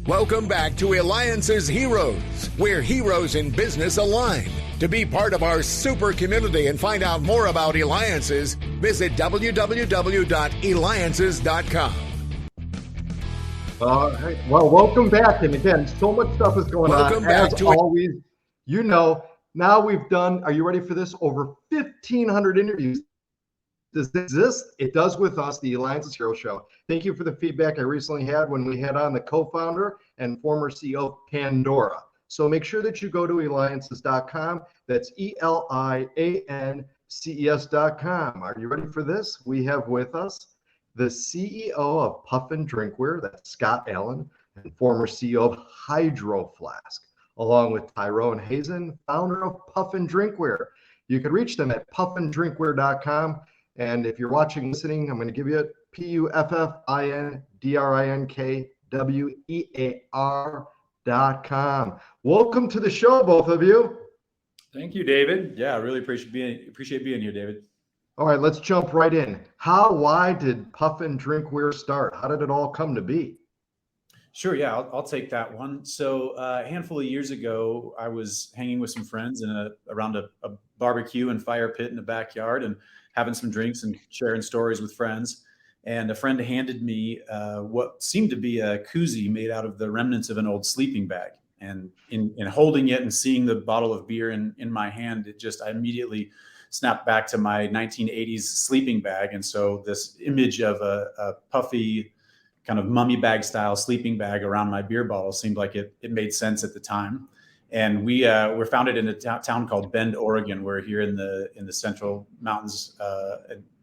Welcome back to Eliances Heroes, where heroes in business align. To be part of our super community and find out more about Eliances, visit www.Eliances.com. Hey, well, welcome back. And again, so much stuff is going Welcome on. back As to always, you know, now we've done, are you ready for this? Over 1,500 interviews. Does this exist? It does with us, the Eliances Hero Show. Thank you for the feedback I recently had when we had on the co-founder and former CEO of Pandora. So make sure that you go to Eliances.com. That's Eliances.com. Are you ready for this? We have with us the CEO of Puffin Drinkware, that's Scott Allan, and former CEO of Flask, along with Tyrone Hazen, founder of Puffin Drinkware. You can reach them at puffindrinkware.com. And if you're watching, listening, I'm going to give you it, Puffindrinkware.com. Welcome to the show, both of you. Thank you, David. Yeah, I really appreciate being here, David. All right, let's jump right in. Why did Puffin Drinkware start? How did it all come to be? Sure, yeah, I'll take that one. So a handful of years ago, I was hanging with some friends around a barbecue and fire pit in the backyard and having some drinks and sharing stories with friends. And a friend handed me what seemed to be a koozie made out of the remnants of an old sleeping bag. And in holding it and seeing the bottle of beer in my hand, I immediately snapped back to my 1980s sleeping bag. And so this image of a puffy kind of mummy bag style sleeping bag around my beer bottle seemed like it made sense at the time. And we're founded in a town called Bend, Oregon. We're here in the Central Mountains,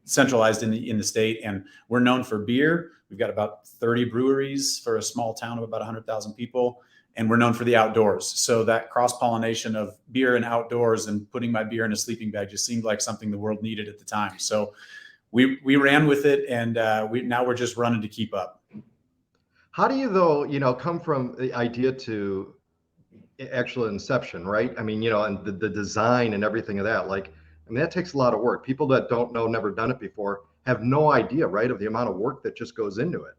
centralized in the state, and we're known for beer. We've got about 30 breweries for a small town of about 100,000 people, and we're known for the outdoors. So that cross-pollination of beer and outdoors and putting my beer in a sleeping bag just seemed like something the world needed at the time. So we ran with it, and now we're just running to keep up. How do you, come from the idea to actual inception, right? I mean, and the design and everything of that, that takes a lot of work. People that don't know, never done it before, have no idea, right, of the amount of work that just goes into it.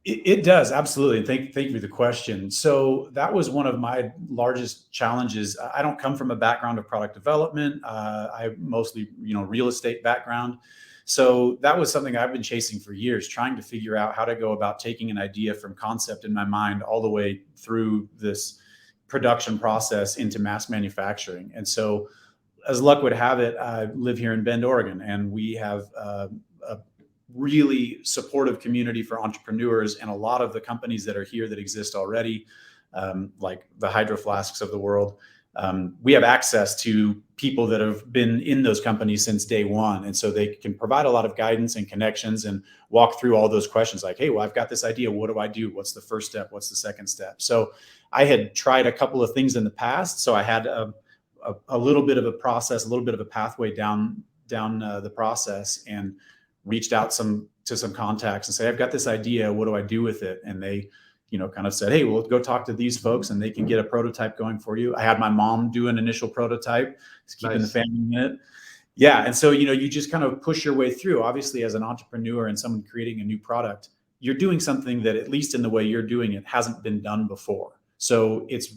It does, absolutely. And thank you for the question. So that was one of my largest challenges. I don't come from a background of product development. I mostly, real estate background. So that was something I've been chasing for years, trying to figure out how to go about taking an idea from concept in my mind all the way through this production process into mass manufacturing. And so as luck would have it, I live here in Bend, Oregon, and we have a really supportive community for entrepreneurs, and a lot of the companies that are here that exist already, like the Hydro Flasks of the world. We have access to people that have been in those companies since day one. And so they can provide a lot of guidance and connections and walk through all those questions like, hey, well, I've got this idea. What do I do? What's the first step? What's the second step? So I had tried a couple of things in the past. So I had a little bit of a process, a little bit of a pathway down the process, and reached out to some contacts and say, I've got this idea. What do I do with it? And they kind of said, hey, well, go talk to these folks and they can get a prototype going for you. I had my mom do an initial prototype, keeping the family in it. Yeah. And so, you just kind of push your way through. Obviously, as an entrepreneur and someone creating a new product, you're doing something that, at least in the way you're doing it, hasn't been done before. So it's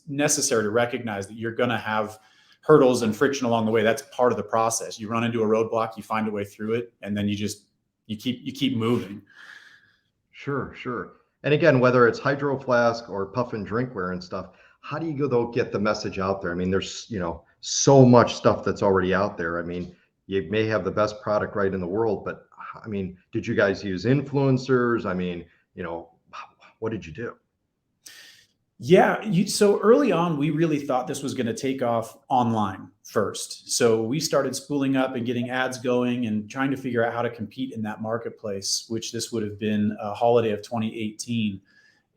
necessary to recognize that you're going to have hurdles and friction along the way. That's part of the process. You run into a roadblock, you find a way through it, and then you keep moving. Sure. And again, whether it's Hydro Flask or Puffin Drinkware and stuff, how do you go get the message out there? I mean, there's, so much stuff that's already out there. I mean, you may have the best product right in the world, but I mean, did you guys use influencers? I mean, what did you do? Yeah. So early on, we really thought this was going to take off online first. So we started spooling up and getting ads going and trying to figure out how to compete in that marketplace, which this would have been a holiday of 2018.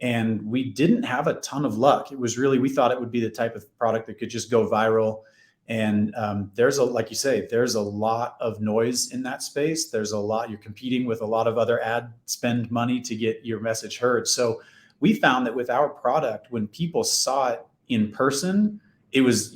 And we didn't have a ton of luck. It was really, we thought it would be the type of product that could just go viral. And like you say, there's a lot of noise in that space. You're competing with a lot of other ad spend money to get your message heard. So we found that with our product, when people saw it in person, it was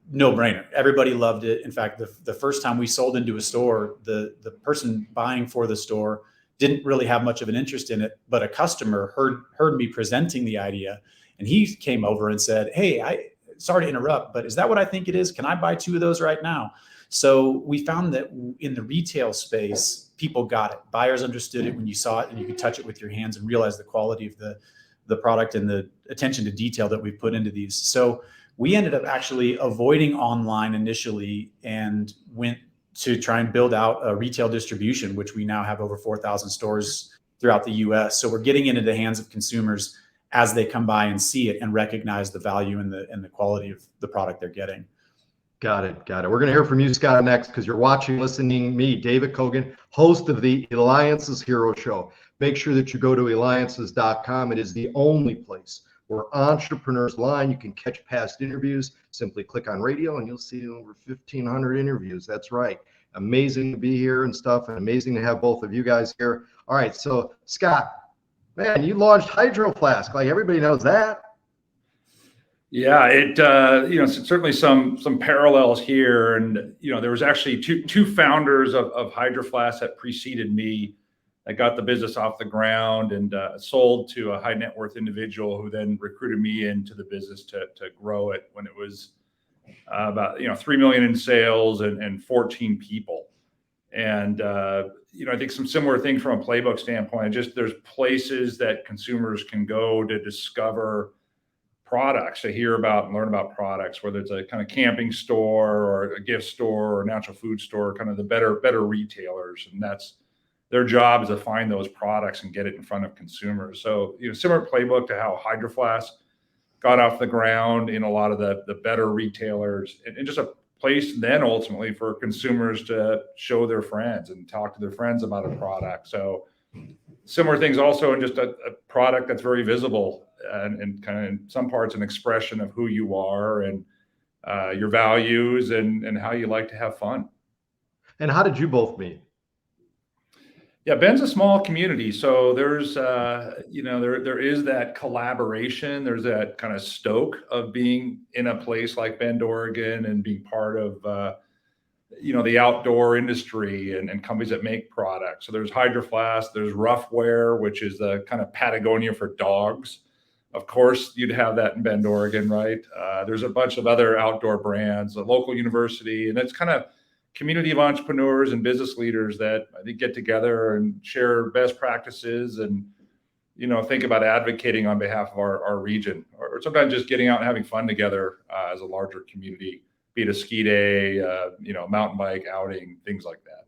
no brainer. Everybody loved it. In fact, the first time we sold into a store, the person buying for the store didn't really have much of an interest in it, but a customer heard me presenting the idea, and he came over and said, "Hey, sorry to interrupt, but is that what I think it is? Can I buy 2 of those right now?" So we found that in the retail space, people got it. Buyers understood it when you saw it and you could touch it with your hands and realize the quality of the product and the attention to detail that we put into these. So we ended up actually avoiding online initially and went to try and build out a retail distribution, which we now have over 4,000 stores throughout the US. So we're getting into the hands of consumers as they come by and see it and recognize the value and the quality of the product they're getting. Got it. We're going to hear from you, Scott, next, because you're watching, listening me, David Kogan, host of the Eliances Hero Show. Make sure that you go to Eliances.com. It is the only place where entrepreneurs line. You can catch past interviews. Simply click on radio and you'll see over 1,500 interviews. That's right. Amazing to be here and stuff, and amazing to have both of you guys here. All right. So, Scott, man, you launched Hydro Flask. Like, everybody knows that. Yeah, it certainly some parallels here, and there was actually two founders of Hydro Flask that preceded me that got the business off the ground and sold to a high net worth individual who then recruited me into the business to grow it when it was about $3 million in sales and 14 people, and I think some similar things from a playbook standpoint. Just there's places that consumers can go to discover products, to hear about and learn about products, whether it's a kind of camping store or a gift store or natural food store, kind of the better retailers. And that's their job, is to find those products and get it in front of consumers. So, similar playbook to how Hydro Flask got off the ground in a lot of the better retailers, and just a place then ultimately for consumers to show their friends and talk to their friends about a product. So similar things also in just a product that's very visible and kind of in some parts an expression of who you are and your values and how you like to have fun. And how did you both meet? Yeah, Ben's a small community, so there's there is that collaboration. There's that kind of stoke of being in a place like Bend, Oregon, and being part of the outdoor industry and companies that make products. So there's Hydro Flask, there's Roughwear, which is the kind of Patagonia for dogs. Of course, you'd have that in Bend, Oregon, right? There's a bunch of other outdoor brands, a local university, and it's kind of community of entrepreneurs and business leaders that I think get together and share best practices and, think about advocating on behalf of our region, or sometimes just getting out and having fun together as a larger community, be it a ski day, mountain bike outing, things like that.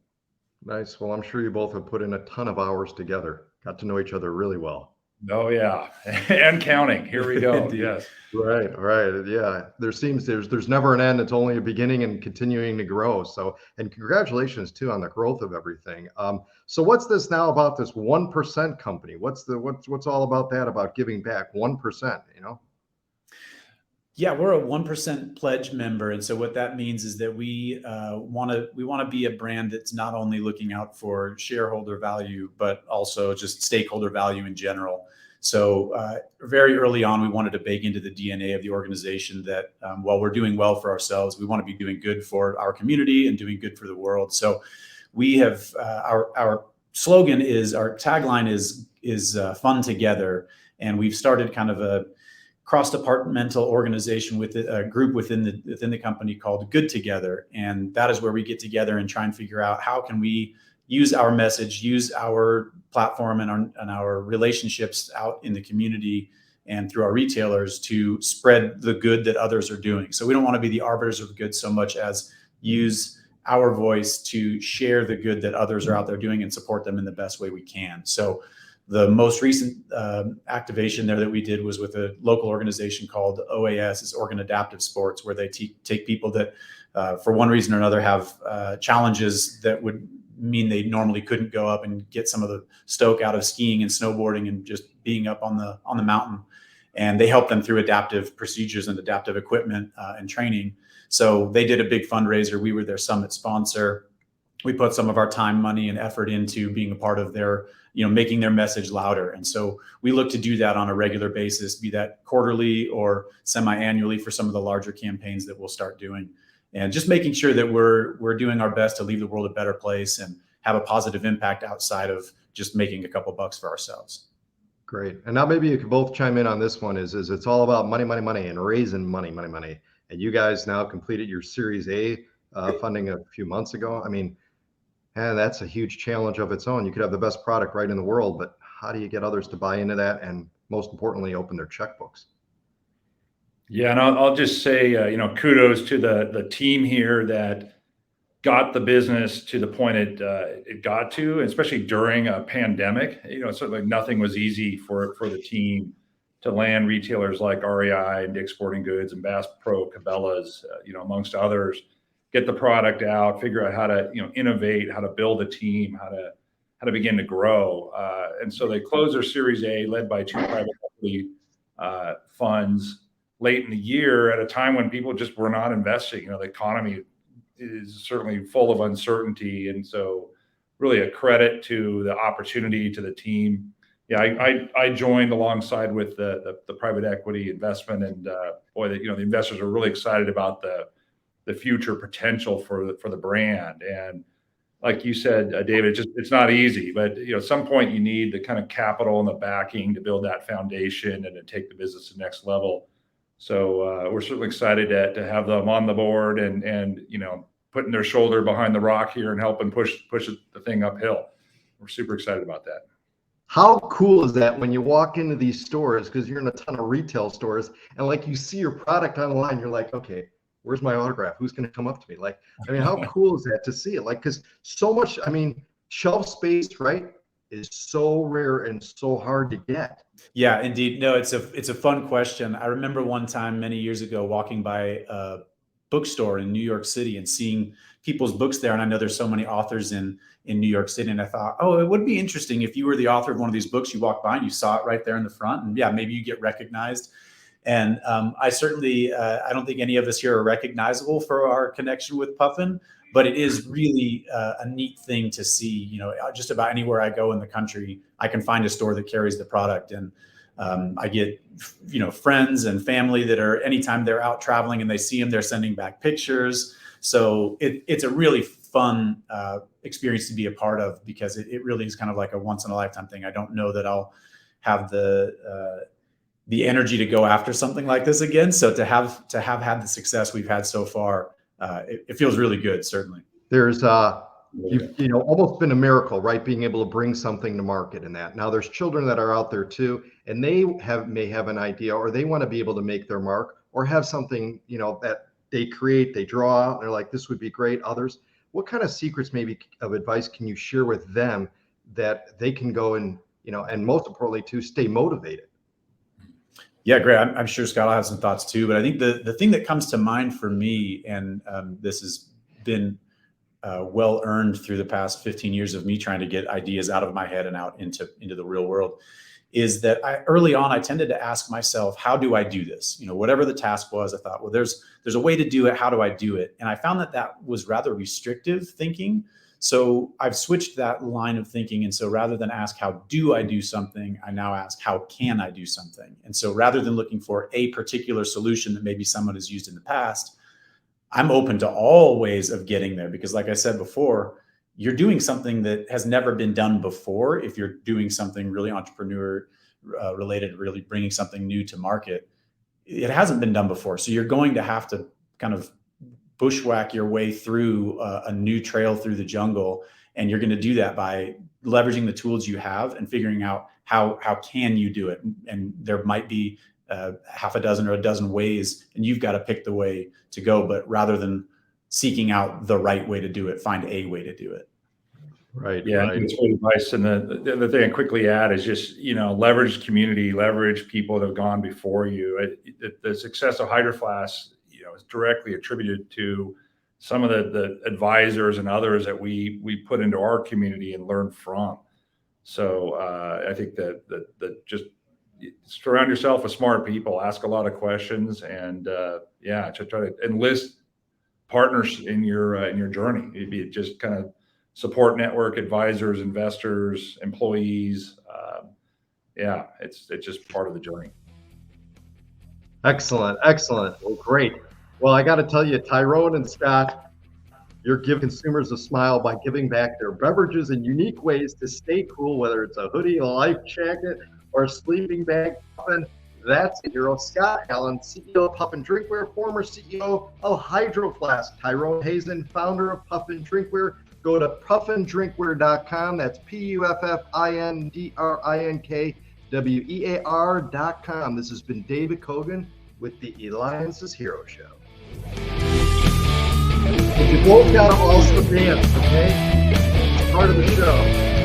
Nice. Well, I'm sure you both have put in a ton of hours together, got to know each other really well. Oh yeah, and counting. Here we go. Yes. Right. Yeah. There's never an end. It's only a beginning and continuing to grow. So, and congratulations too on the growth of everything. So what's this now about this 1% company? What's all about that, about giving back 1%, Yeah, we're a 1% pledge member. And so what that means is that we want to be a brand that's not only looking out for shareholder value, but also just stakeholder value in general. So very early on, we wanted to bake into the DNA of the organization that while we're doing well for ourselves, we want to be doing good for our community and doing good for the world. So we have our slogan is, our tagline is fun together. And we've started kind of a cross-departmental organization with a group within the company called Good Together. And that is where we get together and try and figure out how can we use our message, use our platform and our relationships out in the community and through our retailers to spread the good that others are doing. So we don't want to be the arbiters of good so much as use our voice to share the good that others are out there doing and support them in the best way we can. So the most recent activation there that we did was with a local organization called OAS, it's Oregon Adaptive Sports, where they take people that for one reason or another have challenges that would mean they normally couldn't go up and get some of the stoke out of skiing and snowboarding and just being up on the mountain. And they help them through adaptive procedures and adaptive equipment and training. So they did a big fundraiser. We were their summit sponsor. We put some of our time, money, and effort into being a part of their, making their message louder. And so we look to do that on a regular basis, be that quarterly or semi-annually for some of the larger campaigns that we'll start doing. And just making sure that we're doing our best to leave the world a better place and have a positive impact outside of just making a couple bucks for ourselves. Great. And now maybe you could both chime in on this one is it's all about money, money, money, and raising money, money, money. And you guys now completed your Series A funding a few months ago. I mean, and that's a huge challenge of its own. You could have the best product right in the world, but how do you get others to buy into that? And most importantly, open their checkbooks? Yeah, and I'll just say, kudos to the team here that got the business to the point it got to, especially during a pandemic. Certainly nothing was easy for the team to land retailers like REI and Dick's Sporting Goods and Bass Pro, Cabela's, amongst others, get the product out, figure out how to, innovate, how to build a team, how to begin to grow. And so they closed their Series A, led by 2 private equity funds late in the year at a time when people just were not investing. The economy is certainly full of uncertainty. And so really a credit to the opportunity, to the team. Yeah, I joined alongside with the private equity investment, and the investors are really excited about the future potential for the brand. And like you said, David, it's not easy, but at some point you need the kind of capital and the backing to build that foundation and to take the business to the next level. So we're certainly excited to have them on the board and putting their shoulder behind the rock here and helping push the thing uphill. We're super excited about that. How cool is that when you walk into these stores, because you're in a ton of retail stores, and like you see your product online, you're like, okay, where's my autograph? Who's going to come up to me? How cool is that to see it? Because so much, shelf space, right, is so rare and so hard to get. Yeah, indeed. No, it's a fun question. I remember one time many years ago walking by a bookstore in New York City and seeing people's books there. And I know there's so many authors in New York City. And I thought, it would be interesting if you were the author of one of these books, you walked by and you saw it right there in the front. And yeah, maybe you get recognized. And I certainly, I don't think any of us here are recognizable for our connection with Puffin, but it is really a neat thing to see. Just about anywhere I go in the country, I can find a store that carries the product. And I get, friends and family that are, anytime they're out traveling and they see them, they're sending back pictures. So it's a really fun experience to be a part of, because it really is kind of like a once in a lifetime thing. I don't know that I'll have the energy to go after something like this again. So to have had the success we've had so far, it feels really good. Certainly. There's almost been a miracle, right? Being able to bring something to market in that. Now there's children that are out there too, and they may have an idea, or they want to be able to make their mark, or have something, that they create, they draw out, and they're like, this would be great. Others, what kind of secrets maybe of advice can you share with them that they can go and, and most importantly to stay motivated? Yeah, great. I'm sure Scott will have some thoughts too, but I think the thing that comes to mind for me, and this has been well earned through the past 15 years of me trying to get ideas out of my head and out into the real world, is that early on, I tended to ask myself, how do I do this? Whatever the task was, I thought, well, there's a way to do it. How do I do it? And I found that was rather restrictive thinking. So I've switched that line of thinking. And so rather than ask, how do I do something? I now ask, how can I do something? And so rather than looking for a particular solution that maybe someone has used in the past, I'm open to all ways of getting there, because like I said before, you're doing something that has never been done before. If you're doing something really entrepreneur related, really bringing something new to market, it hasn't been done before. So you're going to have to kind of bushwhack your way through a new trail through the jungle. And you're going to do that by leveraging the tools you have and figuring out how can you do it. And there might be half a dozen or a dozen ways, and you've got to pick the way to go. But rather than seeking out the right way to do it, find a way to do it. Right. Yeah. Right. It's great advice. And the other thing I quickly add is just, leverage community, leverage people that have gone before you. The success of Hydro Flask, is directly attributed to some of the advisors and others that we put into our community and learn from. So I think that just surround yourself with smart people, ask a lot of questions, and try to enlist partners in your journey. It'd be just kind of support network, advisors, investors, employees. It's just part of the journey. Excellent. Well, great. Well, I got to tell you, Tyrone and Scott, You're giving consumers a smile by giving back their beverages in unique ways to stay cool, whether it's a hoodie, a life jacket, or a sleeping bag. Puffin, that's it. Hero Scott Allan, CEO of Puffin Drinkware, former CEO of Hydro Flask. Tyrone Hazen, founder of Puffin Drinkware. Go to puffindrinkware.com. That's PUFFINDRINKWEAR.com. This has been David Kogan with the Eliances Hero Show. You both got to also dance, okay? It's part of the show.